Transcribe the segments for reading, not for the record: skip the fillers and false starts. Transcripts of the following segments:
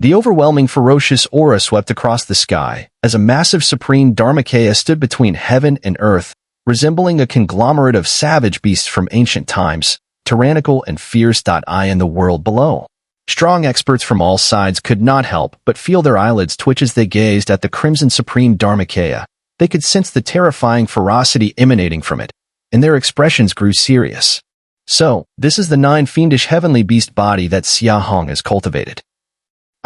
The overwhelming ferocious aura swept across the sky as a massive supreme Dharmakaya stood between heaven and earth, resembling a conglomerate of savage beasts from ancient times, tyrannical and fierce. In the world below. Strong experts from all sides could not help but feel their eyelids twitch as they gazed at the crimson supreme Dharmakaya. They could sense the terrifying ferocity emanating from it, and their expressions grew serious. So, this is the 9 fiendish heavenly beast body that Xia Hong has cultivated.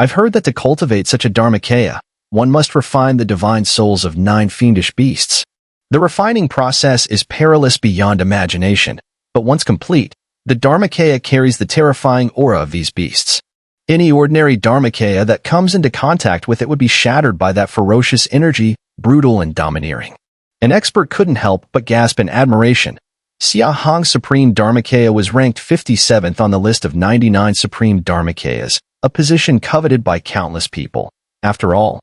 I've heard that to cultivate such a Dharmakaya, one must refine the divine souls of 9 fiendish beasts. The refining process is perilous beyond imagination, but once complete, the Dharmakaya carries the terrifying aura of these beasts. Any ordinary Dharmakaya that comes into contact with it would be shattered by that ferocious energy, brutal and domineering. An expert couldn't help but gasp in admiration. Xia Hong's Supreme Dharmakaya was ranked 57th on the list of 99 Supreme Dharmakayas, a position coveted by countless people. After all,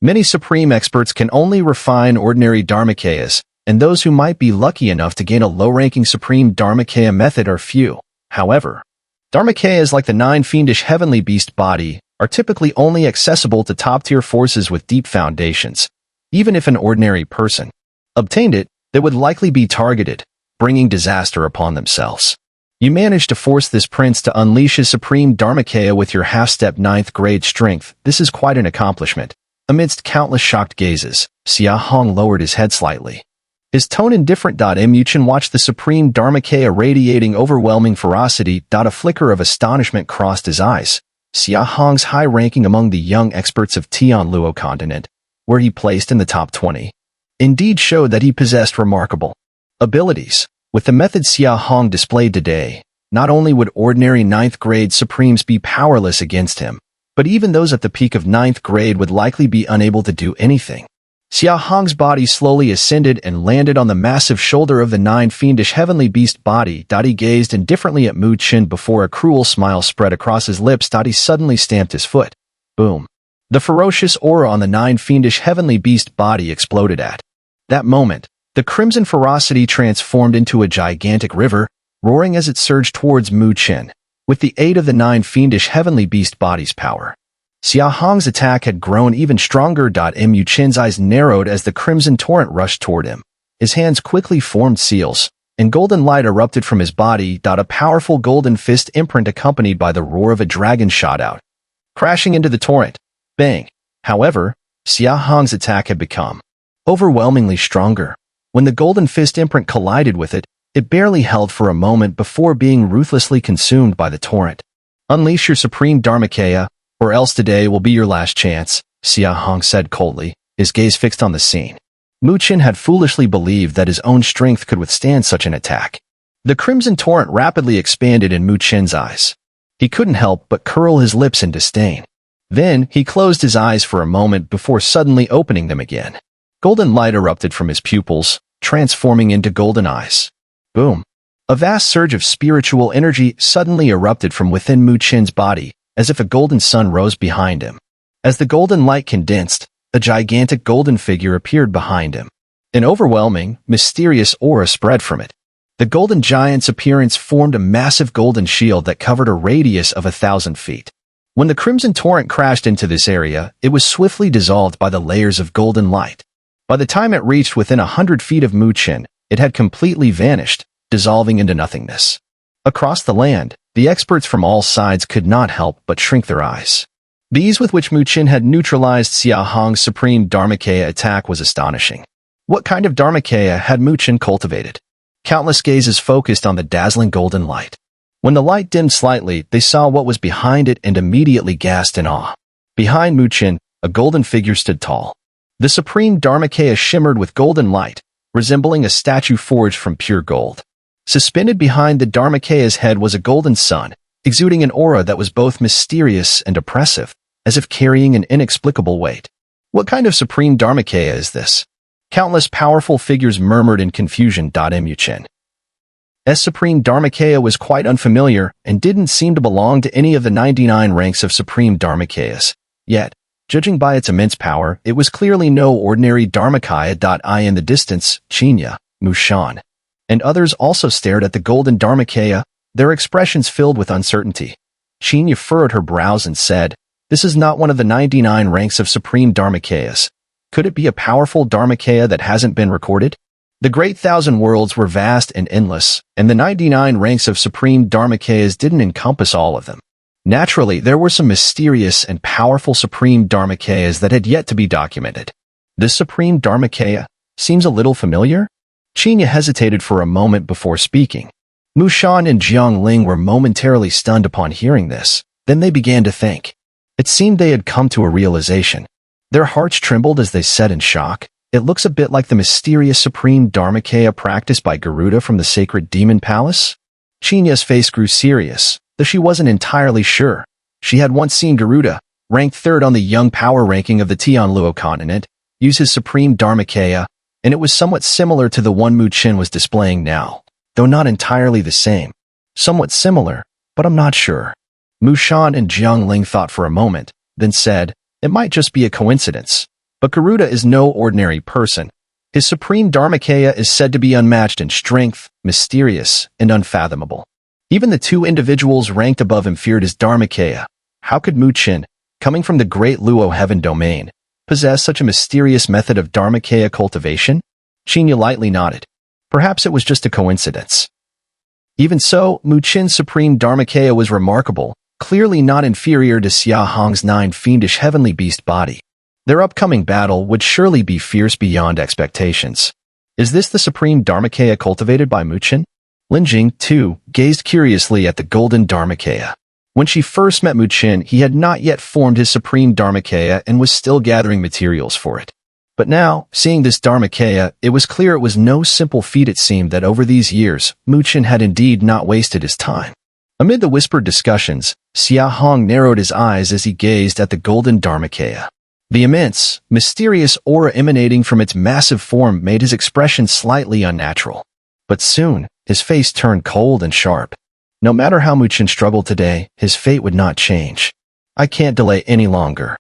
many Supreme experts can only refine ordinary Dharmakayas, and those who might be lucky enough to gain a low-ranking Supreme Dharmakaya method are few. However, Dharmakayas like the 9 fiendish heavenly beast body are typically only accessible to top-tier forces with deep foundations. Even if an ordinary person obtained it, they would likely be targeted, bringing disaster upon themselves. You managed to force this prince to unleash his Supreme Dharmakaya with your half-step 9th grade strength. This is quite an accomplishment. Amidst countless shocked gazes, Xia Hong lowered his head slightly. His tone indifferent. Chen watched the Supreme Dharmakaya radiating overwhelming ferocity. A flicker of astonishment crossed his eyes. Xia Hong's high ranking among the young experts of Tianluo continent, where he placed in the top 20, indeed showed that he possessed remarkable abilities. With the method Xia Hong displayed today, not only would ordinary 9th grade Supremes be powerless against him, but even those at the peak of 9th grade would likely be unable to do anything. Xia Hong's body slowly ascended and landed on the massive shoulder of the 9 fiendish heavenly beast body. He gazed indifferently at Chen before a cruel smile spread across his lips. He suddenly stamped his foot. Boom. The ferocious aura on the 9 fiendish heavenly beast body exploded at that moment. The crimson ferocity transformed into a gigantic river, roaring as it surged towards Chen. With the aid of the 9 fiendish heavenly beast body's power, Xia Hong's attack had grown even stronger. Chen's eyes narrowed as the crimson torrent rushed toward him. His hands quickly formed seals, and golden light erupted from his body. A powerful golden fist imprint accompanied by the roar of a dragon shot out, crashing into the torrent. Bang! However, Xia Hong's attack had become overwhelmingly stronger. When the golden fist imprint collided with it, it barely held for a moment before being ruthlessly consumed by the torrent. Unleash your Supreme Dharmakaya, or else today will be your last chance, Xia Hong said coldly, his gaze fixed on the scene. Chen had foolishly believed that his own strength could withstand such an attack. The crimson torrent rapidly expanded in Chen's eyes. He couldn't help but curl his lips in disdain. Then, he closed his eyes for a moment before suddenly opening them again. Golden light erupted from his pupils, transforming into golden eyes. Boom! A vast surge of spiritual energy suddenly erupted from within Chen's body, as if a golden sun rose behind him. As the golden light condensed, a gigantic golden figure appeared behind him. An overwhelming, mysterious aura spread from it. The golden giant's appearance formed a massive golden shield that covered a radius of 1,000 feet. When the crimson torrent crashed into this area, it was swiftly dissolved by the layers of golden light. By the time it reached within 100 feet of Chen, it had completely vanished, dissolving into nothingness. Across the land, the experts from all sides could not help but shrink their eyes. The ease with which Chen had neutralized Xia Hong's Supreme Dharmakaya attack was astonishing. What kind of Dharmakaya had Chen cultivated? Countless gazes focused on the dazzling golden light. When the light dimmed slightly, they saw what was behind it and immediately gasped in awe. Behind Chen, a golden figure stood tall. The Supreme Dharmakaya shimmered with golden light, resembling a statue forged from pure gold. Suspended behind the Dharmakaya's head was a golden sun, exuding an aura that was both mysterious and oppressive, as if carrying an inexplicable weight. What kind of Supreme Dharmakaya is this? Countless powerful figures murmured in confusion. Chen. S Supreme Dharmakaya was quite unfamiliar and didn't seem to belong to any of the 99 ranks of Supreme Dharmakayas. Yet, judging by its immense power, it was clearly no ordinary Dharmakaya. In the distance, Chen, Mushan, and others also stared at the golden Dharmakaya, their expressions filled with uncertainty. Chen furrowed her brows and said, This is not one of the 99 ranks of supreme Dharmakayas. Could it be a powerful Dharmakaya that hasn't been recorded? The great thousand worlds were vast and endless, and the 99 ranks of supreme Dharmakayas didn't encompass all of them. Naturally, there were some mysterious and powerful supreme Dharmakayas that had yet to be documented. This supreme Dharmakaya seems a little familiar? Chen hesitated for a moment before speaking. Mu Shan and Jiang Ling were momentarily stunned upon hearing this. Then they began to think. It seemed they had come to a realization. Their hearts trembled as they said in shock, "It looks a bit like the mysterious supreme Dharmakaya practiced by Garuda from the sacred demon palace." Chenya's face grew serious, though she wasn't entirely sure. She had once seen Garuda, ranked third on the young power ranking of the Tianluo continent, use his supreme Dharmakaya, and it was somewhat similar to the one Mu Chen was displaying now, though not entirely the same. Somewhat similar, but I'm not sure. Mu Shan and Jiang Ling thought for a moment, then said, "It might just be a coincidence. But Garuda is no ordinary person. His supreme Dharmakaya is said to be unmatched in strength, mysterious, and unfathomable. Even the two individuals ranked above him feared his Dharmakaya. How could Mu Chen, coming from the great Luo heaven domain, possess such a mysterious method of Dharmakaya cultivation?" Chen lightly nodded. Perhaps it was just a coincidence. Even so, Mu Chen's supreme Dharmakaya was remarkable, clearly not inferior to Xia Hong's 9 fiendish heavenly beast body. Their upcoming battle would surely be fierce beyond expectations. Is this the supreme Dharmakaya cultivated by Mu Chen? Lin Jing, too, gazed curiously at the golden Dharmakaya. When she first met Mu Chen, he had not yet formed his supreme Dharmakaya and was still gathering materials for it. But now, seeing this Dharmakaya, it was clear it was no simple feat. It seemed that over these years, Mu Chen had indeed not wasted his time. Amid the whispered discussions, Xia Hong narrowed his eyes as he gazed at the golden Dharmakaya. The immense, mysterious aura emanating from its massive form made his expression slightly unnatural. But soon, his face turned cold and sharp. No matter how Mu Chen struggled today, his fate would not change. I can't delay any longer.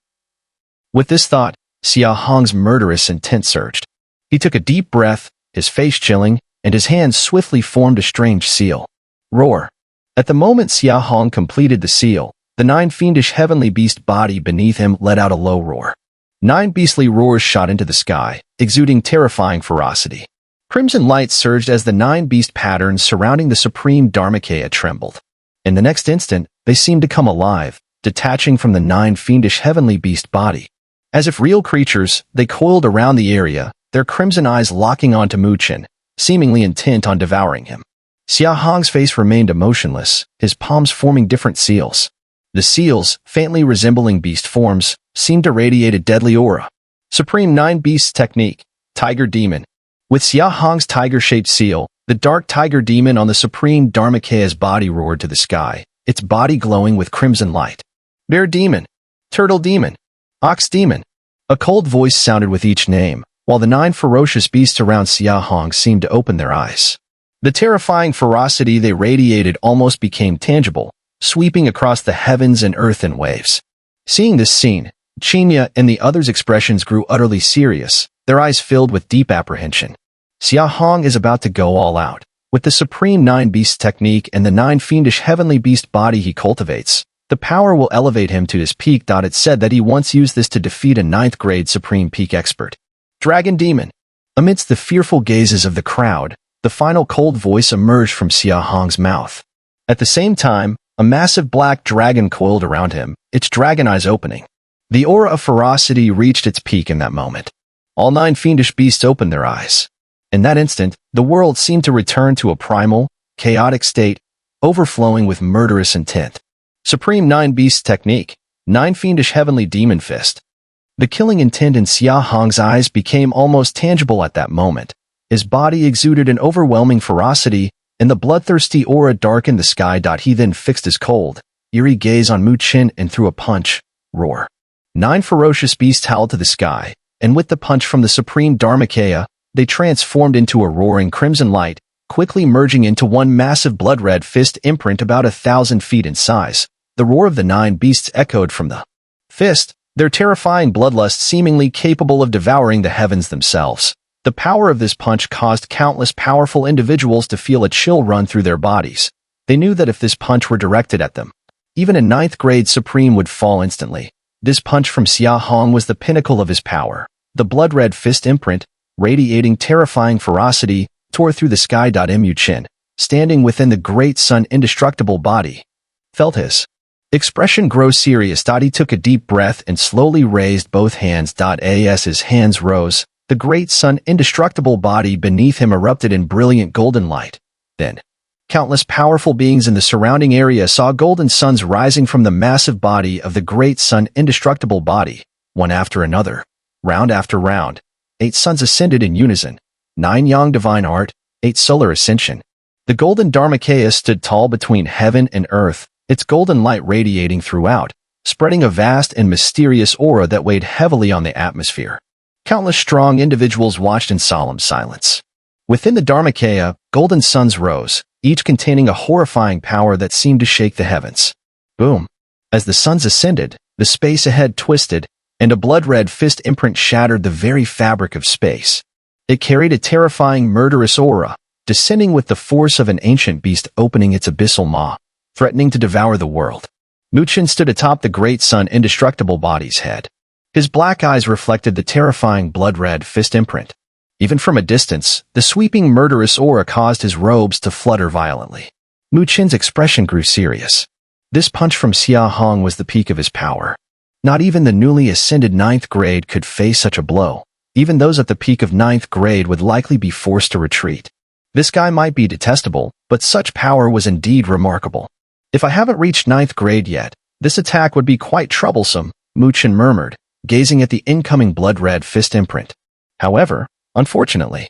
With this thought, Xia Hong's murderous intent surged. He took a deep breath, his face chilling, and his hands swiftly formed a strange seal. Roar. At the moment Xia Hong completed the seal, the 9 fiendish heavenly beast body beneath him let out a low roar. 9 beastly roars shot into the sky, exuding terrifying ferocity. Crimson light surged as the 9 beast patterns surrounding the supreme Dharmakaya trembled. In the next instant, they seemed to come alive, detaching from the 9 fiendish heavenly beast body. As if real creatures, they coiled around the area, their crimson eyes locking onto Mu Chen, seemingly intent on devouring him. Xia Hong's face remained emotionless, his palms forming different seals. The seals, faintly resembling beast forms, seemed to radiate a deadly aura. Supreme 9 Beasts Technique, Tiger Demon. With Xia Hong's tiger-shaped seal, the dark tiger demon on the supreme Dharmakaya's body roared to the sky, its body glowing with crimson light. Bear Demon, Turtle Demon, Ox Demon. A cold voice sounded with each name, while the 9 ferocious beasts around Xia Hong seemed to open their eyes. The terrifying ferocity they radiated almost became tangible, sweeping across the heavens and earth in waves. Seeing this scene, Chenya and the others' expressions grew utterly serious, their eyes filled with deep apprehension. Xia Hong is about to go all out. With the supreme 9 beasts technique and the 9 fiendish heavenly beast body he cultivates, the power will elevate him to his peak. It said that he once used this to defeat a 9th grade supreme peak expert. Dragon Demon. Amidst the fearful gazes of the crowd, the final cold voice emerged from Xia Hong's mouth. At the same time, a massive black dragon coiled around him, its dragon eyes opening. The aura of ferocity reached its peak in that moment. All 9 fiendish beasts opened their eyes. In that instant, the world seemed to return to a primal, chaotic state, overflowing with murderous intent. Supreme 9 Beasts Technique, 9 Fiendish Heavenly Demon Fist. The killing intent in Xia Hong's eyes became almost tangible at that moment. His body exuded an overwhelming ferocity, and the bloodthirsty aura darkened the sky. He then fixed his cold, eerie gaze on Mu Chen and threw a punch. Roar. 9 ferocious beasts howled to the sky, and with the punch from the supreme Dharmakaya, they transformed into a roaring crimson light, quickly merging into one massive blood-red fist imprint about 1,000 feet in size. The roar of the 9 beasts echoed from the fist, their terrifying bloodlust seemingly capable of devouring the heavens themselves. The power of this punch caused countless powerful individuals to feel a chill run through their bodies. They knew that if this punch were directed at them, even a 9th grade supreme would fall instantly. This punch from Xia Hong was the pinnacle of his power. The blood-red fist imprint, radiating terrifying ferocity, tore through the sky. Mu Chen, standing within the great sun indestructible body, felt his expression grow serious. He took a deep breath and slowly raised both hands. As his hands rose, the great sun indestructible body beneath him erupted in brilliant golden light. Then, countless powerful beings in the surrounding area saw golden suns rising from the massive body of the great sun indestructible body, one after another, round after round. 8 suns ascended in unison. 9 yang divine art, 8 solar ascension. The golden Dharmakaya stood tall between heaven and earth, its golden light radiating throughout, spreading a vast and mysterious aura that weighed heavily on the atmosphere. Countless strong individuals watched in solemn silence. Within the Dharmakaya, golden suns rose, each containing a horrifying power that seemed to shake the heavens. Boom! As the suns ascended, the space ahead twisted, and a blood-red fist imprint shattered the very fabric of space. It carried a terrifying, murderous aura, descending with the force of an ancient beast opening its abyssal maw, threatening to devour the world. Mu Chen stood atop the great sun indestructible body's head. His black eyes reflected the terrifying blood-red fist imprint. Even from a distance, the sweeping murderous aura caused his robes to flutter violently. Mu Chen's expression grew serious. This punch from Xia Hong was the peak of his power. Not even the newly ascended 9th grade could face such a blow. Even those at the peak of 9th grade would likely be forced to retreat. This guy might be detestable, but such power was indeed remarkable. If I haven't reached 9th grade yet, this attack would be quite troublesome, Mu Chen murmured, gazing at the incoming blood-red fist imprint. However, unfortunately,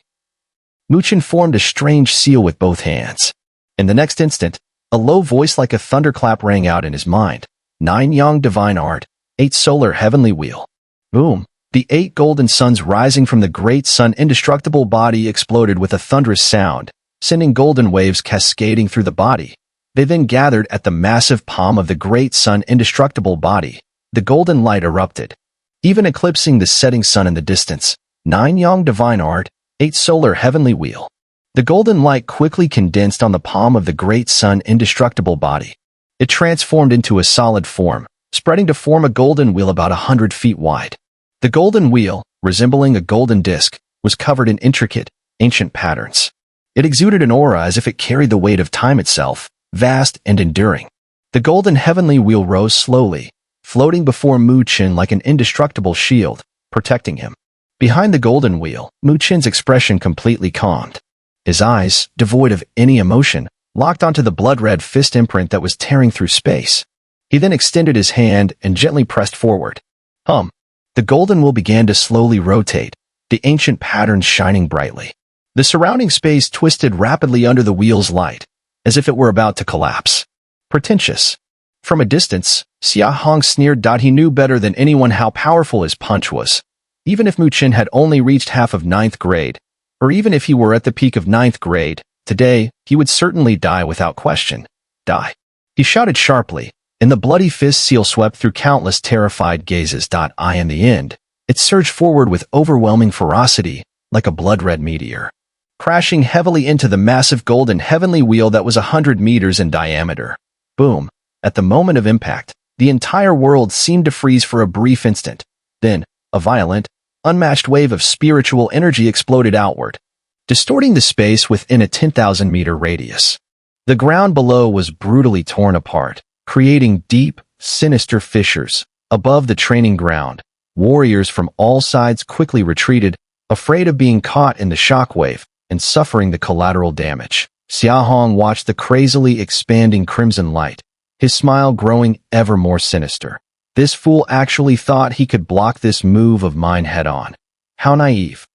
Mu Chen formed a strange seal with both hands. In the next instant, a low voice like a thunderclap rang out in his mind. 9 yang divine art, 8 solar heavenly wheel. Boom! The 8 golden suns rising from the great sun indestructible body exploded with a thunderous sound, sending golden waves cascading through the body. They then gathered at the massive palm of the great sun indestructible body. The golden light erupted, even eclipsing the setting sun in the distance. 9 yang divine art, 8 solar heavenly wheel. The golden light quickly condensed on the palm of the great sun indestructible body. It transformed into a solid form, spreading to form a golden wheel about 100 feet wide. The golden wheel, resembling a golden disc, was covered in intricate, ancient patterns. It exuded an aura as if it carried the weight of time itself, vast and enduring. The golden heavenly wheel rose slowly, floating before Mu Chen like an indestructible shield, protecting him. Behind the golden wheel, Mu Chen's expression completely calmed. His eyes, devoid of any emotion, locked onto the blood-red fist imprint that was tearing through space. He then extended his hand and gently pressed forward. The golden wheel began to slowly rotate, the ancient patterns shining brightly. The surrounding space twisted rapidly under the wheel's light, as if it were about to collapse. Pretentious. From a distance, Xia Hong sneered. He knew better than anyone how powerful his punch was. Even if Mu Chen had only reached half of 9th grade, or even if he were at the peak of 9th grade, today, he would certainly die without question. Die. He shouted sharply, and the bloody fist seal swept through countless terrified gazes. In the end, it surged forward with overwhelming ferocity, like a blood-red meteor, crashing heavily into the massive golden heavenly wheel that was 100 meters in diameter. Boom! At the moment of impact, the entire world seemed to freeze for a brief instant. Then, a violent, unmatched wave of spiritual energy exploded outward, distorting the space within a 10,000-meter radius. The ground below was brutally torn apart, creating deep, sinister fissures. Above the training ground, warriors from all sides quickly retreated, afraid of being caught in the shockwave and suffering the collateral damage. Xia Hong watched the crazily expanding crimson light, his smile growing ever more sinister. This fool actually thought he could block this move of mine head-on. How naive.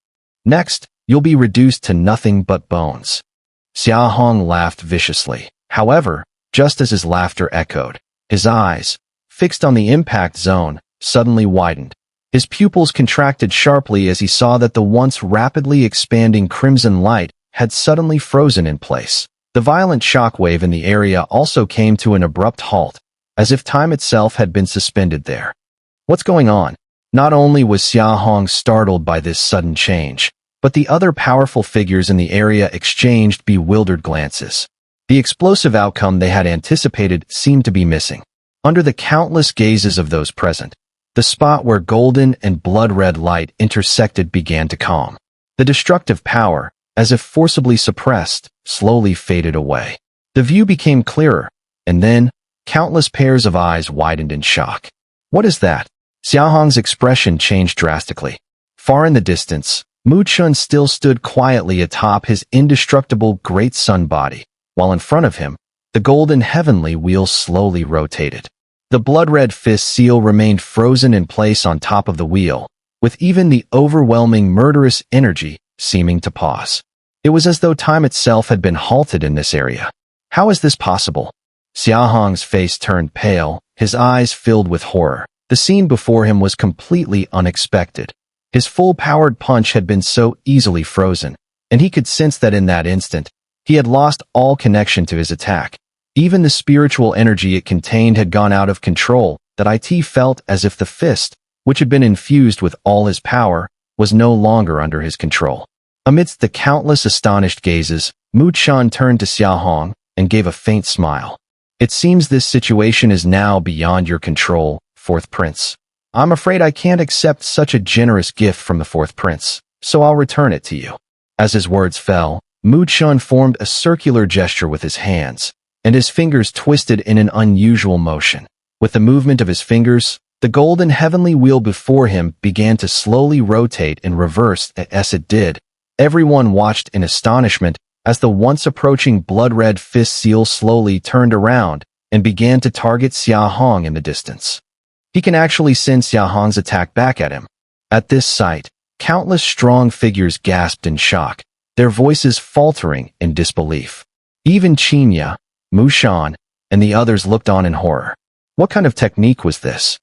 Next, you'll be reduced to nothing but bones. Xia Hong laughed viciously. However, just as his laughter echoed, his eyes, fixed on the impact zone, suddenly widened. His pupils contracted sharply as he saw that the once rapidly expanding crimson light had suddenly frozen in place. The violent shockwave in the area also came to an abrupt halt, as if time itself had been suspended there. What's going on? Not only was Xia Hong startled by this sudden change, but the other powerful figures in the area exchanged bewildered glances. The explosive outcome they had anticipated seemed to be missing. Under the countless gazes of those present, The spot where golden and blood-red light intersected began to calm. The destructive power, as if forcibly suppressed, slowly faded away. The view became clearer, and then, countless pairs of eyes widened in shock. What is that? Xiaohong's expression changed drastically. Far in the distance, Chen still stood quietly atop his indestructible great sun body, while in front of him, the golden heavenly wheel slowly rotated. The blood-red fist seal remained frozen in place on top of the wheel, with even the overwhelming murderous energy seeming to pause. It was as though time itself had been halted in this area. How is this possible? Xiaohong's face turned pale, his eyes filled with horror. The scene before him was completely unexpected. His full-powered punch had been so easily frozen, and he could sense that in that instant, he had lost all connection to his attack. Even the spiritual energy it contained had gone out of control, that it felt as if the fist, which had been infused with all his power, was no longer under his control. Amidst the countless astonished gazes, Chen turned to Xiaohong and gave a faint smile. It seems this situation is now beyond your control, Fourth Prince. I'm afraid I can't accept such a generous gift from the Fourth Prince, so I'll return it to you. As his words fell, Chen formed a circular gesture with his hands, and his fingers twisted in an unusual motion. With the movement of his fingers, the golden heavenly wheel before him began to slowly rotate in reverse. As it did, everyone watched in astonishment as the once approaching blood-red fist seal slowly turned around and began to target Xiaohong in the distance. He can actually send Xiaohong's attack back at him. At this sight, countless strong figures gasped in shock, their voices faltering in disbelief. Even Chen, Shan, and the others looked on in horror. What kind of technique was this?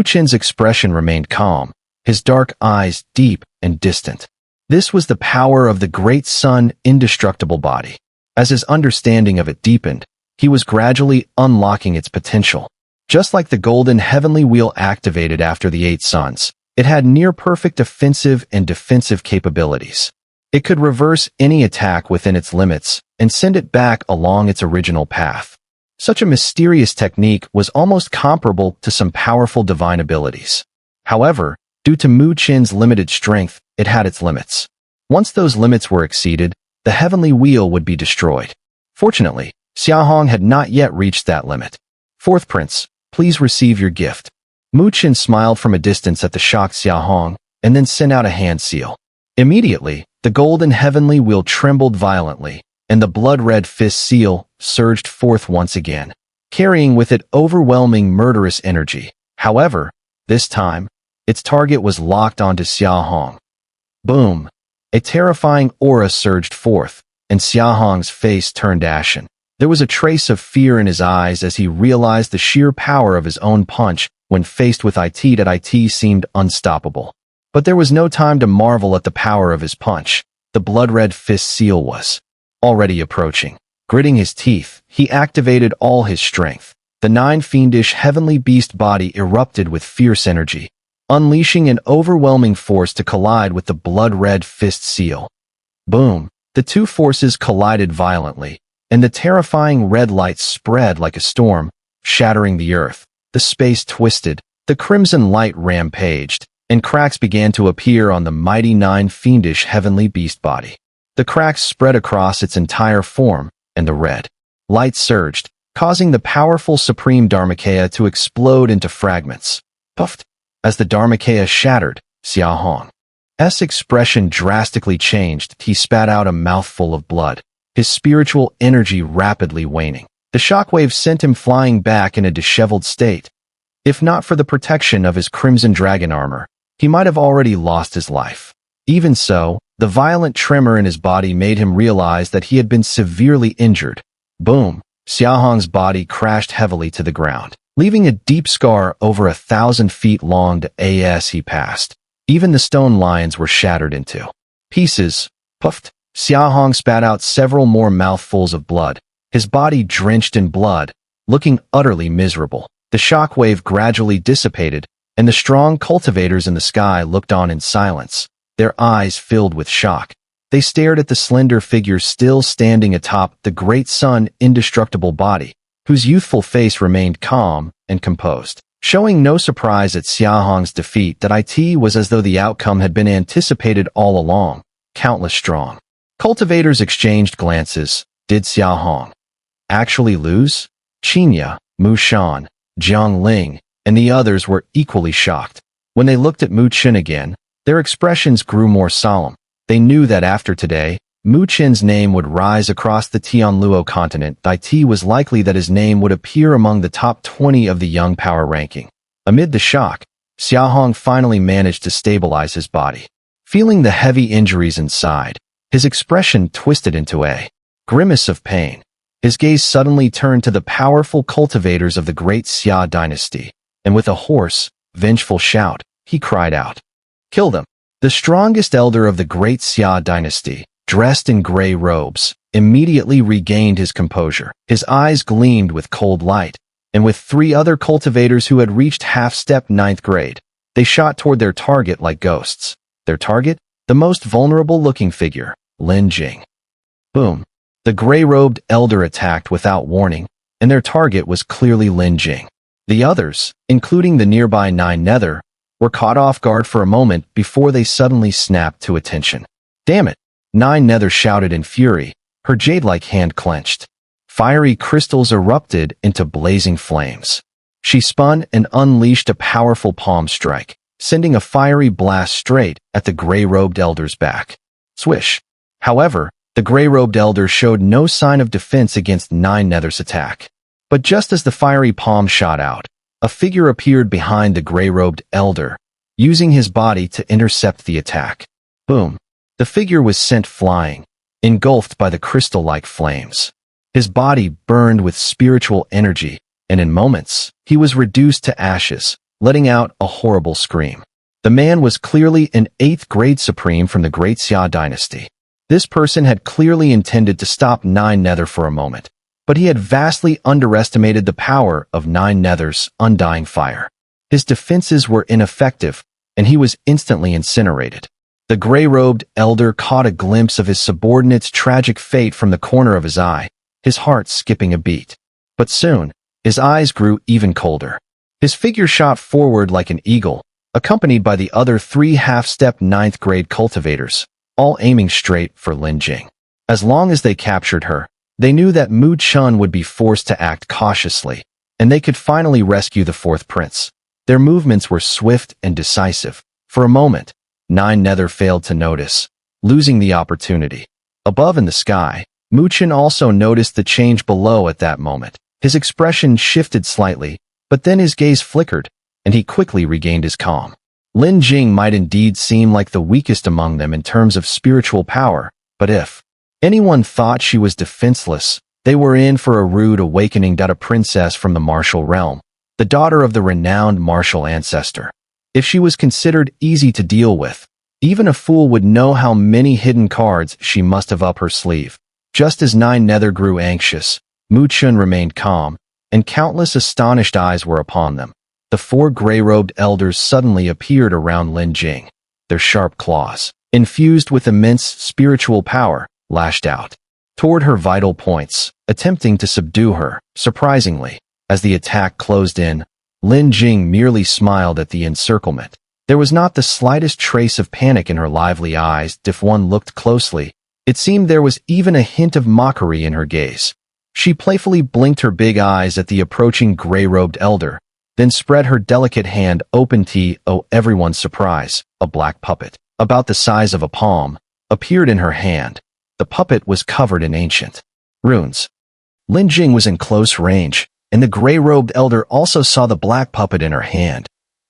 Chen's expression remained calm, his dark eyes deep and distant. This was the power of the great sun indestructible body. As his understanding of it deepened, he was gradually unlocking its potential. Just like the golden heavenly wheel activated after the 8 suns, it had near-perfect offensive and defensive capabilities. It could reverse any attack within its limits and send it back along its original path. Such a mysterious technique was almost comparable to some powerful divine abilities. However, due to Chen's limited strength, it had its limits. Once those limits were exceeded, the heavenly wheel would be destroyed. Fortunately, Xiaohong had not yet reached that limit. Fourth Prince, please receive your gift. Chen smiled from a distance at the shocked Xiaohong, and then sent out a hand seal. Immediately, the golden heavenly wheel trembled violently, and the blood-red fist seal surged forth once again, carrying with it overwhelming murderous energy. However, this time, its target was locked onto Xiaohong. Boom! A terrifying aura surged forth, and Xiaohong's face turned ashen. There was a trace of fear in his eyes as he realized the sheer power of his own punch when faced with it seemed unstoppable. But there was no time to marvel at the power of his punch. The blood-red fist seal was already approaching. Gritting his teeth, he activated all his strength. The 9 fiendish heavenly beast body erupted with fierce energy, unleashing an overwhelming force to collide with the blood-red fist seal. Boom! The two forces collided violently, and the terrifying red light spread like a storm, shattering the earth. The space twisted, the crimson light rampaged, and cracks began to appear on the mighty 9 fiendish heavenly beast body. The cracks spread across its entire form, and the red light surged, causing the powerful supreme Dharmakaya to explode into fragments. Puffed! As the Dharmakaya shattered, Xiaohong's expression drastically changed. He spat out a mouthful of blood, his spiritual energy rapidly waning. The shockwave sent him flying back in a disheveled state. If not for the protection of his crimson dragon armor, he might have already lost his life. Even so, the violent tremor in his body made him realize that he had been severely injured. Boom! Xiaohong's body crashed heavily to the ground, leaving a deep scar over 1,000 feet long as he passed. Even the stone lions were shattered into pieces. Puffed! Xiaohong spat out several more mouthfuls of blood, his body drenched in blood, looking utterly miserable. The shockwave gradually dissipated, and the strong cultivators in the sky looked on in silence, their eyes filled with shock. They stared at the slender figure still standing atop the great sun indestructible body, whose youthful face remained calm and composed. Showing no surprise at Xiahong's defeat, that it was as though the outcome had been anticipated all along. Countless strong cultivators exchanged glances. Did Xiahong actually lose? Qinya, Mu Shan, Jiang Ling, and the others were equally shocked. When they looked at Mu Chen again, their expressions grew more solemn. They knew that after today, Mu Chen's name would rise across the Tianluo continent. It was likely that his name would appear among the top 20 of the young power ranking. Amid the shock, Xiahong finally managed to stabilize his body. Feeling the heavy injuries inside, his expression twisted into a grimace of pain. His gaze suddenly turned to the powerful cultivators of the great Xia dynasty, and with a hoarse, vengeful shout, he cried out, "Kill them!" The strongest elder of the great Xia dynasty, dressed in gray robes, immediately regained his composure. His eyes gleamed with cold light, and with 3 other cultivators who had reached half-step 9th grade, they shot toward their target like ghosts. Their target? The most vulnerable-looking figure, Lin Jing. Boom. The gray-robed elder attacked without warning, and their target was clearly Lin Jing. The others, including the nearby 9 Nether, were caught off guard for a moment before they suddenly snapped to attention. Damn it! 9 Nether shouted in fury, her jade-like hand clenched. Fiery crystals erupted into blazing flames. She spun and unleashed a powerful palm strike, sending a fiery blast straight at the gray-robed elder's back. Swish! However, the gray-robed elder showed no sign of defense against 9 Nether's attack. But just as the fiery palm shot out, a figure appeared behind the gray-robed elder, using his body to intercept the attack. Boom! The figure was sent flying, engulfed by the crystal-like flames. His body burned with spiritual energy, and in moments, he was reduced to ashes, letting out a horrible scream. The man was clearly an 8th grade supreme from the Great Xia dynasty. This person had clearly intended to stop 9 Nether for a moment, but he had vastly underestimated the power of 9 Nether's undying fire. His defenses were ineffective, and he was instantly incinerated. The gray-robed elder caught a glimpse of his subordinate's tragic fate from the corner of his eye, his heart skipping a beat. But soon, his eyes grew even colder. His figure shot forward like an eagle, accompanied by the other 3 half-step 9th grade cultivators, all aiming straight for Lin Jing. As long as they captured her, they knew that Mu Chen would be forced to act cautiously, and they could finally rescue the 4th prince. Their movements were swift and decisive. For a moment, 9 Nether failed to notice, losing the opportunity. Above in the sky, Mu Chen also noticed the change below at that moment. His expression shifted slightly, but then his gaze flickered, and he quickly regained his calm. Lin Jing might indeed seem like the weakest among them in terms of spiritual power, but if anyone thought she was defenseless, they were in for a rude awakening. A princess from the martial realm, the daughter of the renowned martial ancestor. If she was considered easy to deal with, even a fool would know how many hidden cards she must have up her sleeve. Just as 9 Nether grew anxious, Mu Chen remained calm, and countless astonished eyes were upon them. The 4 gray-robed elders suddenly appeared around Lin Jing. Their sharp claws, infused with immense spiritual power, lashed out toward her vital points, attempting to subdue her. Surprisingly, as the attack closed in, Lin Jing merely smiled at the encirclement. There was not the slightest trace of panic in her lively eyes. If one looked closely, it seemed there was even a hint of mockery in her gaze. She playfully blinked her big eyes at the approaching gray-robed elder, then spread her delicate hand open. To everyone's surprise, a black puppet, about the size of a palm, appeared in her hand. The puppet was covered in ancient runes. Lin Jing was in close range, and the gray-robed elder also saw the black puppet in her hand.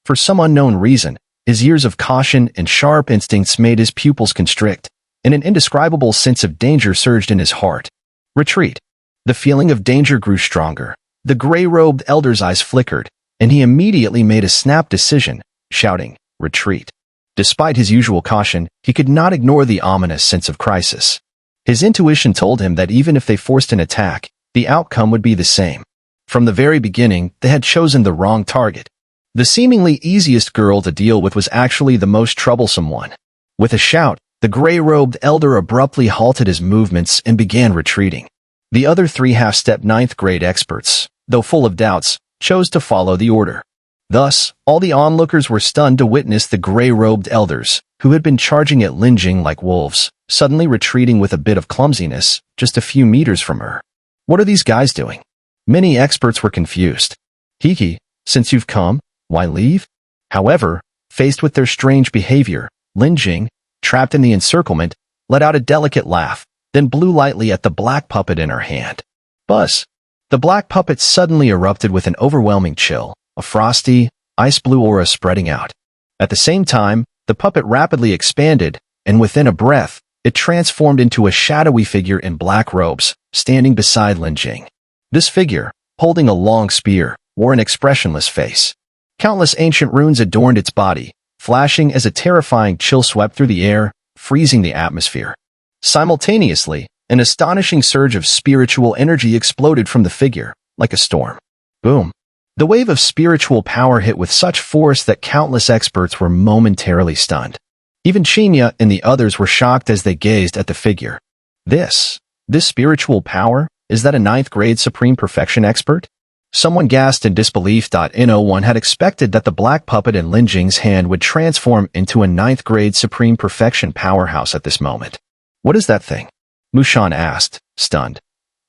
For some unknown reason, his years of caution and sharp instincts made his pupils constrict, and an indescribable sense of danger surged in his heart. Retreat. The feeling of danger grew stronger. The gray-robed elder's eyes flickered, and he immediately made a snap decision, shouting, "Retreat." Despite his usual caution, he could not ignore the ominous sense of crisis. His intuition told him that even if they forced an attack, the outcome would be the same. From the very beginning, they had chosen the wrong target. The seemingly easiest girl to deal with was actually the most troublesome one. With a shout, the gray-robed elder abruptly halted his movements and began retreating. The other 3 half-step 9th grade experts, though full of doubts, chose to follow the order. Thus, all the onlookers were stunned to witness the gray-robed elders, who had been charging at Lin Jing like wolves, suddenly retreating with a bit of clumsiness, just a few meters from her. What are these guys doing? Many experts were confused. Hiki, since you've come, why leave? However, faced with their strange behavior, Lin Jing, trapped in the encirclement, let out a delicate laugh, then blew lightly at the black puppet in her hand. Buzz! The black puppet suddenly erupted with an overwhelming chill, a frosty, ice-blue aura spreading out. At the same time, the puppet rapidly expanded, and within a breath, it transformed into a shadowy figure in black robes, standing beside Lin Jing. This figure, holding a long spear, wore an expressionless face. Countless ancient runes adorned its body, flashing as a terrifying chill swept through the air, freezing the atmosphere. Simultaneously, an astonishing surge of spiritual energy exploded from the figure, like a storm. Boom! The wave of spiritual power hit with such force that countless experts were momentarily stunned. Even Chinya and the others were shocked as they gazed at the figure. This spiritual power, is that a 9th grade Supreme Perfection expert? Someone gasped in disbelief. No one had expected that the black puppet in Lin Jing's hand would transform into a 9th grade Supreme Perfection powerhouse at this moment. What is that thing? Mushan asked, stunned.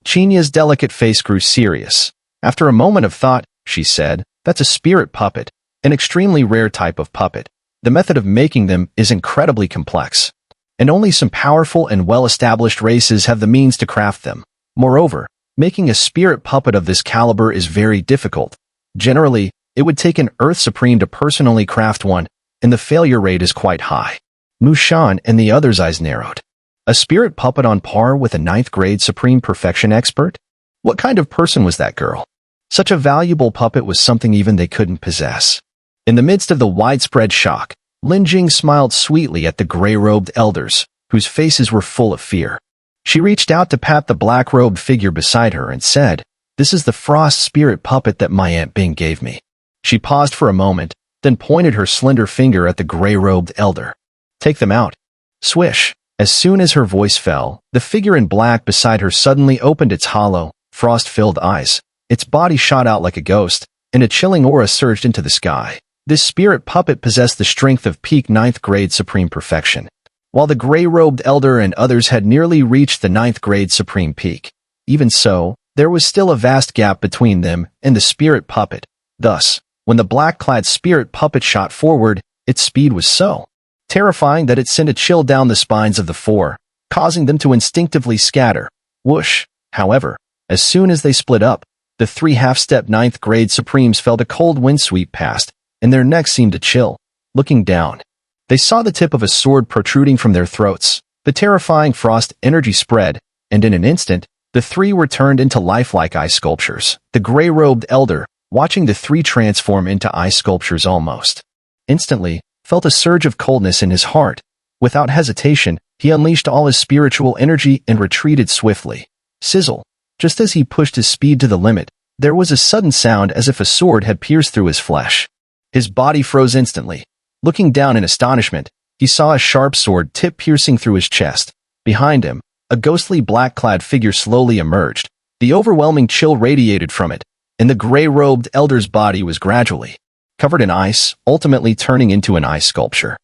Chinya's delicate face grew serious. After a moment of thought, she said, that's a spirit puppet, an extremely rare type of puppet. The method of making them is incredibly complex, and only some powerful and well-established races have the means to craft them. Moreover, making a spirit puppet of this caliber is very difficult. Generally, it would take an Earth Supreme to personally craft one, and the failure rate is quite high. Mushan and the others' eyes narrowed. A spirit puppet on par with a 9th grade Supreme Perfection expert? What kind of person was that girl? Such a valuable puppet was something even they couldn't possess. In the midst of the widespread shock, Lin Jing smiled sweetly at the gray-robed elders, whose faces were full of fear. She reached out to pat the black-robed figure beside her and said, "This is the frost spirit puppet that my Aunt Bing gave me." She paused for a moment, then pointed her slender finger at the gray-robed elder. "Take them out." Swish! As soon as her voice fell, the figure in black beside her suddenly opened its hollow, frost-filled eyes. Its body shot out like a ghost, and a chilling aura surged into the sky. This spirit puppet possessed the strength of peak 9th grade Supreme Perfection, while the gray-robed elder and others had nearly reached the 9th grade Supreme peak. Even so, there was still a vast gap between them and the spirit puppet. Thus, when the black-clad spirit puppet shot forward, its speed was so terrifying that it sent a chill down the spines of the four, causing them to instinctively scatter. Whoosh! However, as soon as they split up, the 3 half-step 9th grade Supremes felt a cold wind sweep past, and their necks seemed to chill. Looking down, they saw the tip of a sword protruding from their throats. The terrifying frost energy spread, and in an instant, the 3 were turned into lifelike ice sculptures. The gray-robed elder, watching the 3 transform into ice sculptures almost instantly, felt a surge of coldness in his heart. Without hesitation, he unleashed all his spiritual energy and retreated swiftly. Sizzle! Just as he pushed his speed to the limit, there was a sudden sound as if a sword had pierced through his flesh. His body froze instantly. Looking down in astonishment, he saw a sharp sword tip piercing through his chest. Behind him, a ghostly black-clad figure slowly emerged. The overwhelming chill radiated from it, and the gray-robed elder's body was gradually covered in ice, ultimately turning into an ice sculpture.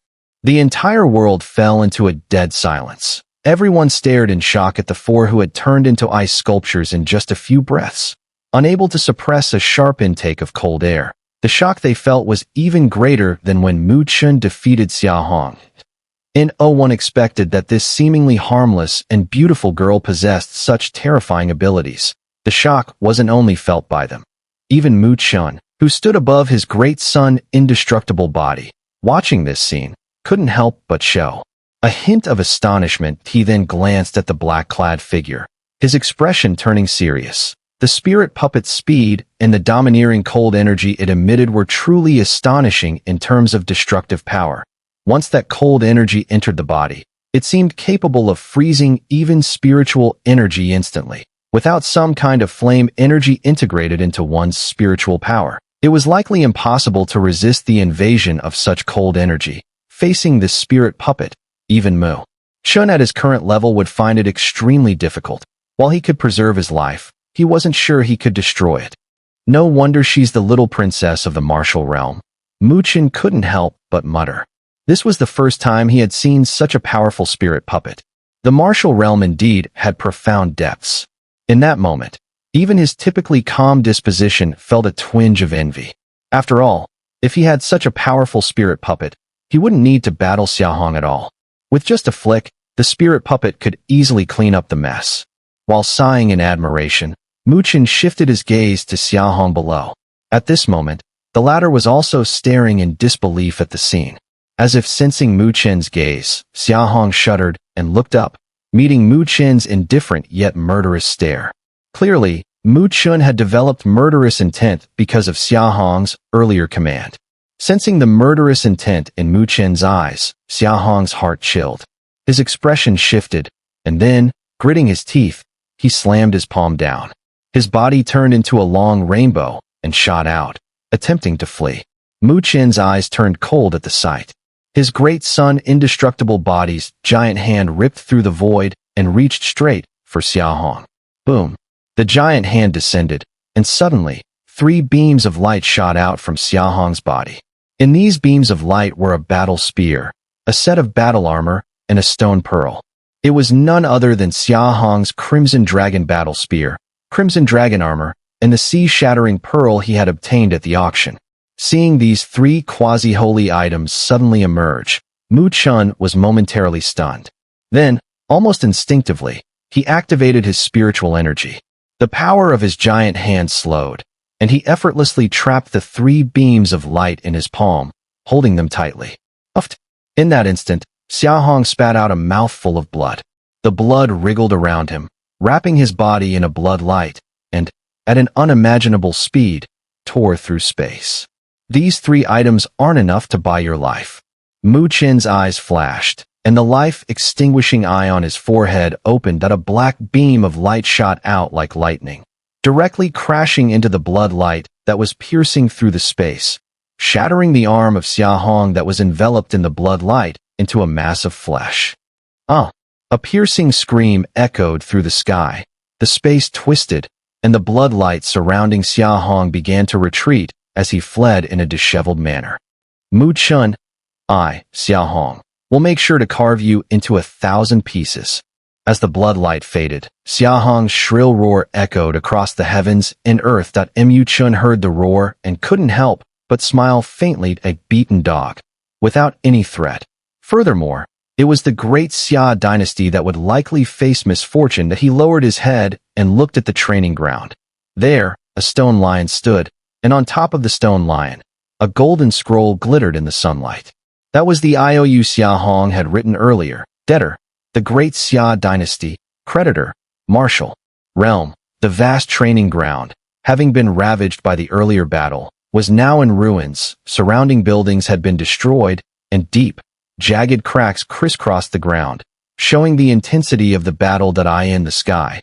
The entire world fell into a dead silence. Everyone stared in shock at the 4 who had turned into ice sculptures in just a few breaths. Unable to suppress a sharp intake of cold air, the shock they felt was even greater than when Mu Chen defeated Xia Hong. No one expected that this seemingly harmless and beautiful girl possessed such terrifying abilities. The shock wasn't only felt by them. Even Mu Chen, who stood above his great son indestructible body, watching this scene, couldn't help but show a hint of astonishment. He then glanced at the black-clad figure, his expression turning serious. The spirit puppet's speed and the domineering cold energy it emitted were truly astonishing in terms of destructive power. Once that cold energy entered the body, it seemed capable of freezing even spiritual energy instantly. Without some kind of flame energy integrated into one's spiritual power, it was likely impossible to resist the invasion of such cold energy. Facing this spirit puppet, even Mu Chen at his current level would find it extremely difficult. While he could preserve his life, he wasn't sure he could destroy it. No wonder she's the little princess of the martial realm. Chen couldn't help but mutter. This was the first time he had seen such a powerful spirit puppet. The martial realm indeed had profound depths. In that moment, even his typically calm disposition felt a twinge of envy. After all, if he had such a powerful spirit puppet, he wouldn't need to battle Xiaohong at all. With just a flick, the spirit puppet could easily clean up the mess. While sighing in admiration, Chen shifted his gaze to Xiaohong below. At this moment, the latter was also staring in disbelief at the scene. As if sensing Chen's gaze, Xiaohong shuddered and looked up, meeting Chen's indifferent yet murderous stare. Clearly, Chen had developed murderous intent because of Xiaohong's earlier command. Sensing the murderous intent in Chen's eyes, Xiaohong's heart chilled. His expression shifted, and then, gritting his teeth, he slammed his palm down. His body turned into a long rainbow and shot out, attempting to flee. Chen's eyes turned cold at the sight. His great son indestructible body's giant hand ripped through the void and reached straight for Xiaohong. Boom! The giant hand descended, and suddenly, 3 beams of light shot out from Xiaohong's body. In these beams of light were a battle spear, a set of battle armor, and a stone pearl. It was none other than Xiaohong's Crimson Dragon battle spear, Crimson Dragon armor, and the sea-shattering pearl he had obtained at the auction. Seeing these 3 quasi-holy items suddenly emerge, Chen was momentarily stunned. Then, almost instinctively, he activated his spiritual energy. The power of his giant hand slowed, and he effortlessly trapped the 3 beams of light in his palm, holding them tightly. Uffed. In that instant, Xiaohong spat out a mouthful of blood. The blood wriggled around him, wrapping his body in a blood light, and, at an unimaginable speed, tore through space. These 3 items aren't enough to buy your life. Chen's eyes flashed, and the life-extinguishing eye on his forehead opened that a black beam of light shot out like lightning, directly crashing into the blood light that was piercing through the space, shattering the arm of Xiaohong that was enveloped in the blood light into a mass of flesh. A piercing scream echoed through the sky. The space twisted, and the blood light surrounding Xiaohong began to retreat as he fled in a disheveled manner. Chen, Xiaohong, will make sure to carve you into 1,000 pieces. As the blood light faded, Xiaohong's shrill roar echoed across the heavens and earth. Chen heard the roar and couldn't help but smile faintly at a beaten dog, without any threat. Furthermore, it was the great Xia dynasty that would likely face misfortune that he lowered his head and looked at the training ground. There, a stone lion stood, and on top of the stone lion, a golden scroll glittered in the sunlight. That was the IOU Xiaohong had written earlier. Debtor, the great Xia dynasty, creditor, martial, realm, the vast training ground, having been ravaged by the earlier battle, was now in ruins. Surrounding buildings had been destroyed, and deep, jagged cracks crisscrossed the ground, showing the intensity of the battle in the sky.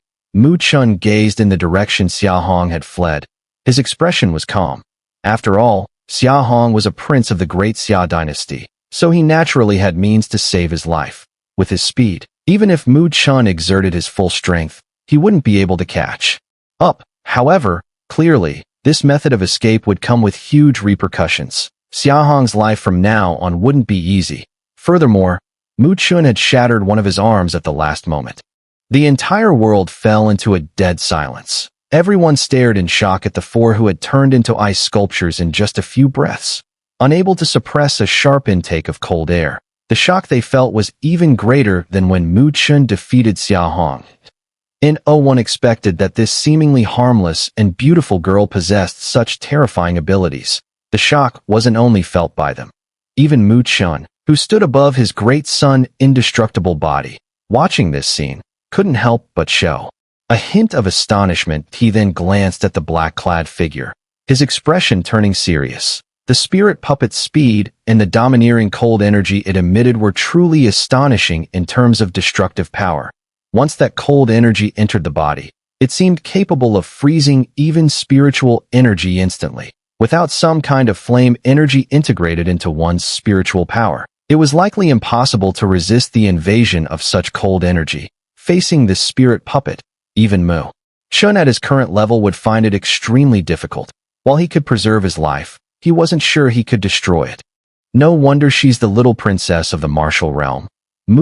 Chen gazed in the direction Xiaohong had fled. His expression was calm. After all, Xiaohong was a prince of the great Xia dynasty, so he naturally had means to save his life. With his speed, even if Chen exerted his full strength, he wouldn't be able to catch up. However, clearly, this method of escape would come with huge repercussions. Xiaohong's life from now on wouldn't be easy. Furthermore, Chen had shattered one of his arms at the last moment. The entire world fell into a dead silence. Everyone stared in shock at the 4 who had turned into ice sculptures in just a few breaths. Unable to suppress a sharp intake of cold air, the shock they felt was even greater than when Chen defeated Xiaohong. No one expected that this seemingly harmless and beautiful girl possessed such terrifying abilities. The shock wasn't only felt by them. Even Chen, who stood above his great son indestructible body, watching this scene, couldn't help but show a hint of astonishment. He then glanced at the black-clad figure, his expression turning serious. The spirit puppet's speed and the domineering cold energy it emitted were truly astonishing in terms of destructive power. Once that cold energy entered the body, it seemed capable of freezing even spiritual energy instantly. Without some kind of flame energy integrated into one's spiritual power, it was likely impossible to resist the invasion of such cold energy. Facing this spirit puppet, even Chen at his current level would find it extremely difficult. While he could preserve his life, he wasn't sure he could destroy it. No wonder she's the little princess of the martial realm.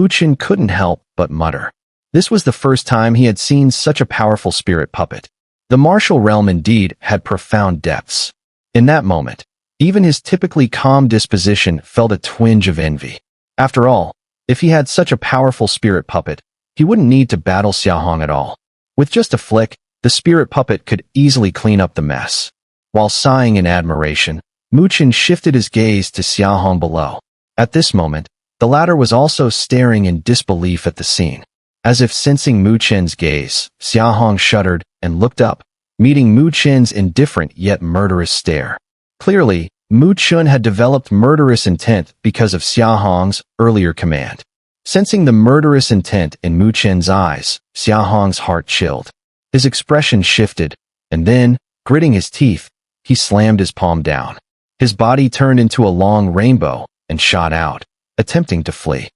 Chen couldn't help but mutter. This was the first time he had seen such a powerful spirit puppet. The martial realm indeed had profound depths. In that moment, even his typically calm disposition felt a twinge of envy. After all, if he had such a powerful spirit puppet, he wouldn't need to battle Xiaohong at all. With just a flick, the spirit puppet could easily clean up the mess. While sighing in admiration, Chen shifted his gaze to Xiaohong below. At this moment, the latter was also staring in disbelief at the scene. As if sensing Chen's gaze, Xiaohong shuddered and looked up, meeting Chen's indifferent yet murderous stare. Clearly, Chen had developed murderous intent because of Xiaohong's earlier command. Sensing the murderous intent in Chen's eyes, Xiaohong's heart chilled. His expression shifted, and then, gritting his teeth, he slammed his palm down. His body turned into a long rainbow and shot out, attempting to flee.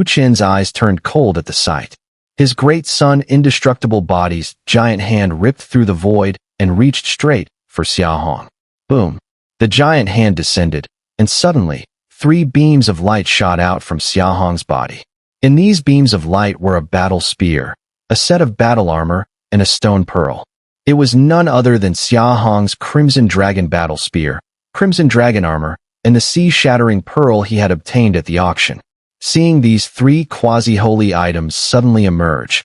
Chen's eyes turned cold at the sight. His great son indestructible body's giant hand ripped through the void and reached straight for Xiaohong. Boom! The giant hand descended, and suddenly, 3 beams of light shot out from Xiaohong's body. In these beams of light were a battle spear, a set of battle armor, and a stone pearl. It was none other than Xiaohong's Crimson Dragon battle spear, Crimson Dragon armor, and the sea-shattering pearl he had obtained at the auction. Seeing these 3 quasi-holy items suddenly emerge,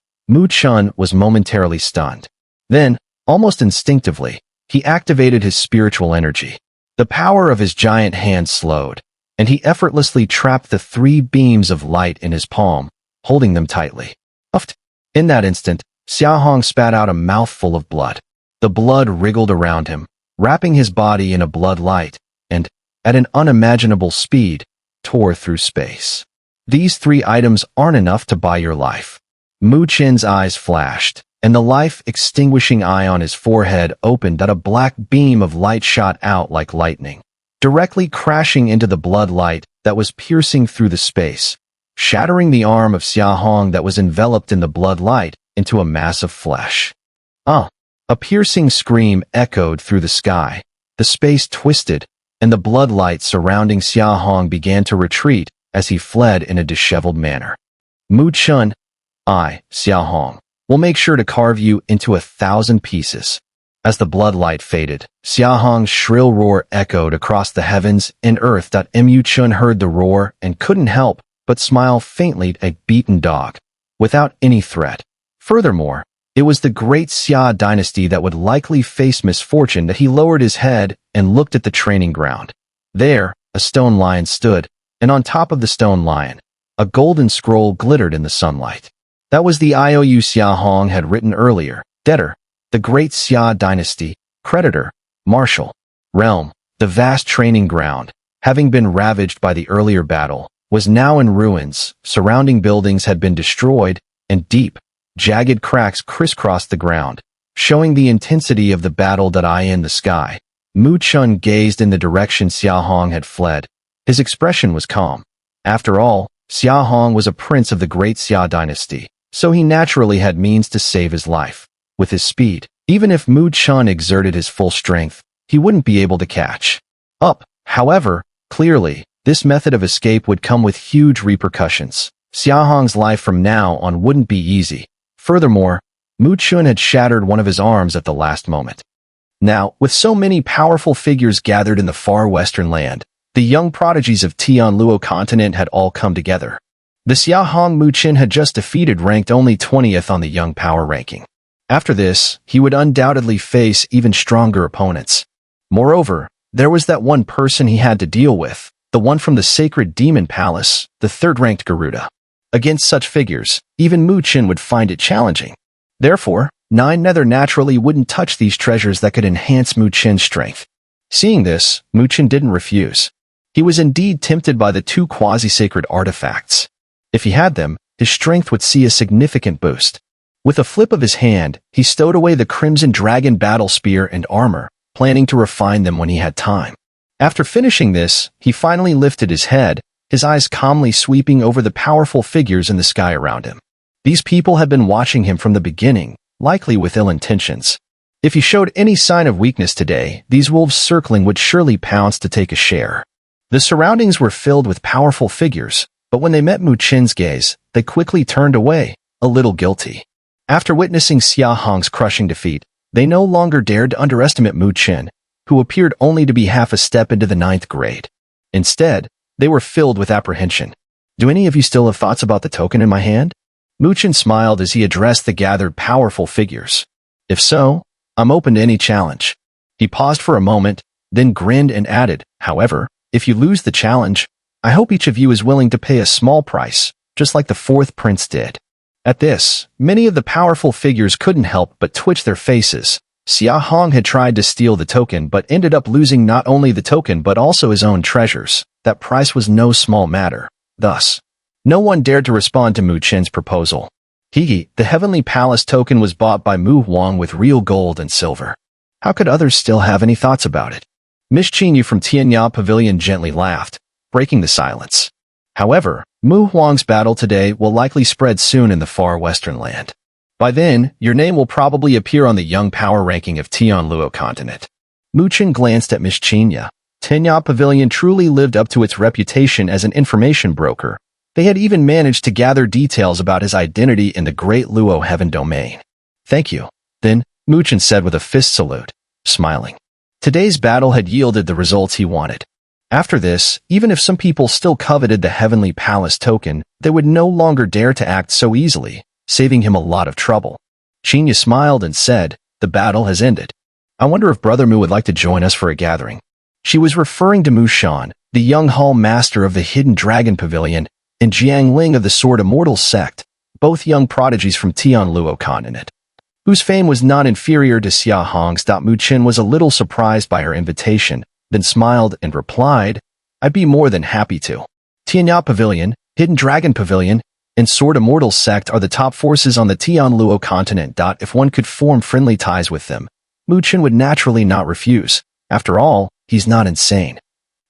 Chen was momentarily stunned. Then, almost instinctively, he activated his spiritual energy. The power of his giant hand slowed, and he effortlessly trapped the 3 beams of light in his palm, holding them tightly. Uffed. In that instant, Xiaohong spat out a mouthful of blood. The blood wriggled around him, wrapping his body in a blood light, and, at an unimaginable speed, tore through space. These 3 items aren't enough to buy your life. Chen's eyes flashed, and the life-extinguishing eye on his forehead opened that a black beam of light shot out like lightning, directly crashing into the blood light that was piercing through the space, shattering the arm of Xiaohong that was enveloped in the blood light into a mass of flesh. A piercing scream echoed through the sky. The space twisted, and the blood light surrounding Xiaohong began to retreat as he fled in a disheveled manner. Chen, Xiaohong, will make sure to carve you into 1,000 pieces. As the blood light faded, Xiaohong's shrill roar echoed across the heavens and earth. Chen heard the roar and couldn't help but smile faintly at a beaten dog, without any threat. Furthermore, it was the great Xia dynasty that would likely face misfortune that he lowered his head and looked at the training ground. There, a stone lion stood, and on top of the stone lion, a golden scroll glittered in the sunlight. That was the IOU Xiaohong had written earlier. Debtor, the great Xia dynasty, creditor, martial, realm, the vast training ground, having been ravaged by the earlier battle, was now in ruins. Surrounding buildings had been destroyed, and deep, jagged cracks crisscrossed the ground, showing the intensity of the battle in the sky. Chen gazed in the direction Xiaohong had fled. His expression was calm. After all, Xiaohong was a prince of the great Xia dynasty, so he naturally had means to save his life. With his speed, even if Chen exerted his full strength, he wouldn't be able to catch up. However, clearly, this method of escape would come with huge repercussions. Xiaohong's life from now on wouldn't be easy. Furthermore, Chen had shattered one of his arms at the last moment. Now, with so many powerful figures gathered in the far western land, the young prodigies of Tianluo continent had all come together. The Xiaohong Chen had just defeated ranked only 20th on the young power ranking. After this, he would undoubtedly face even stronger opponents. Moreover, there was that one person he had to deal with, the one from the sacred demon palace, the 3rd-ranked Garuda. Against such figures, even Chen would find it challenging. Therefore, Nether naturally wouldn't touch these treasures that could enhance Chen's strength. Seeing this, Chen didn't refuse. He was indeed tempted by the 2 quasi-sacred artifacts. If he had them, his strength would see a significant boost. With a flip of his hand, he stowed away the Crimson Dragon battle spear and armor, planning to refine them when he had time. After finishing this, he finally lifted his head, his eyes calmly sweeping over the powerful figures in the sky around him. These people had been watching him from the beginning, likely with ill intentions. If he showed any sign of weakness today, these wolves circling would surely pounce to take a share. The surroundings were filled with powerful figures, but when they met Mu Chen's gaze, they quickly turned away, a little guilty. After witnessing Xia Hong's crushing defeat, they no longer dared to underestimate Mu Chen, who appeared only to be half a step into the 9th grade. Instead, they were filled with apprehension. Do any of you still have thoughts about the token in my hand? Mu Chen smiled as he addressed the gathered powerful figures. If so, I'm open to any challenge. He paused for a moment, then grinned and added, however, if you lose the challenge, I hope each of you is willing to pay a small price, just like the 4th prince did. At this, many of the powerful figures couldn't help but twitch their faces. Xia Hong had tried to steal the token but ended up losing not only the token but also his own treasures. That price was no small matter. Thus, no one dared to respond to Mu Chen's proposal. The Heavenly Palace token was bought by Mu Huang with real gold and silver. How could others still have any thoughts about it? Miss Qingyu from Tianya Pavilion gently laughed, breaking the silence. However, Mu Huang's battle today will likely spread soon in the far western land. By then, your name will probably appear on the young power ranking of Tianluo continent. Mu Chen glanced at Miss Qingyu. Tianya Pavilion truly lived up to its reputation as an information broker. They had even managed to gather details about his identity in the Great Luo Heaven domain. Thank you. Then, Mu Chen said with a fist salute, smiling. Today's battle had yielded the results he wanted. After this, even if some people still coveted the Heavenly Palace token, they would no longer dare to act so easily, saving him a lot of trouble. Qingyu smiled and said, the battle has ended. I wonder if Brother Mu would like to join us for a gathering. She was referring to Mu Shan, the young hall master of the Hidden Dragon Pavilion, and Jiang Ling of the Sword Immortals sect, both young prodigies from Tianluo continent, whose fame was not inferior to Xia Hong's. Mu Chen was a little surprised by her invitation, then smiled and replied, I'd be more than happy to. Tianya Pavilion, Hidden Dragon Pavilion, and Sword Immortals sect are the top forces on the Tianluo continent. If one could form friendly ties with them, Mu Chen would naturally not refuse. After all, he's not insane,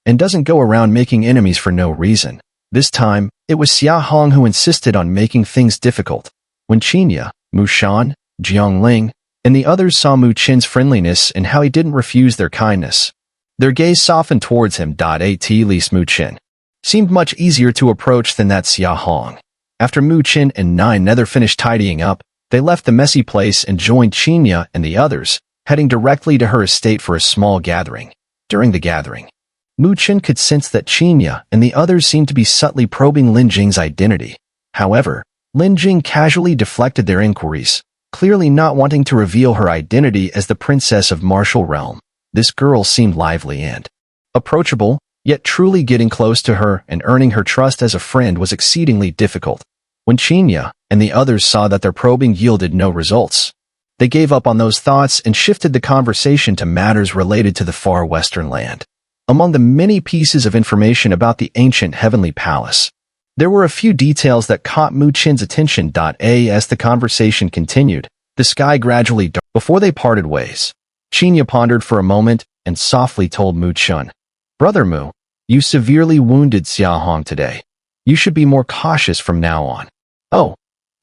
and doesn't go around making enemies for no reason. This time, it was Xia Hong who insisted on making things difficult. When Qingyu, Mu Shan, Jiang Ling, and the others saw Mu Chen's friendliness and how he didn't refuse their kindness, their gaze softened towards him. At least Mu Chen seemed much easier to approach than that Xia Hong. After Mu Chen and Nine Nether finished tidying up, they left the messy place and joined Qingyu and the others, heading directly to her estate for a small gathering. During the gathering, Mu Chen could sense that Qingyu and the others seemed to be subtly probing Lin Jing's identity. However, Lin Jing casually deflected their inquiries, clearly not wanting to reveal her identity as the princess of Martial Realm. This girl seemed lively and approachable, yet truly getting close to her and earning her trust as a friend was exceedingly difficult. When Qingyu and the others saw that their probing yielded no results, they gave up on those thoughts and shifted the conversation to matters related to the far western land. Among the many pieces of information about the ancient Heavenly Palace, there were a few details that caught Mu Chen's attention. As the conversation continued, the sky gradually darkened. Before they parted ways, Qingyu pondered for a moment and softly told Mu Chen, Brother Mu, you severely wounded Xia Hong today. You should be more cautious from now on. Oh,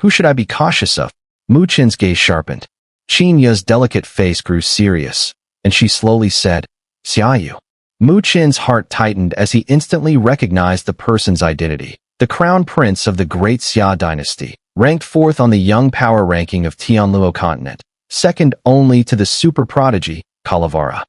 who should I be cautious of? Mu Chen's gaze sharpened. Qingyu's delicate face grew serious, and she slowly said, Xiaoyu. Mu Chen's heart tightened as he instantly recognized the person's identity. The crown prince of the Great Xia dynasty, ranked 4th on the young power ranking of Tianluo continent, second only to the super prodigy, Kalavara.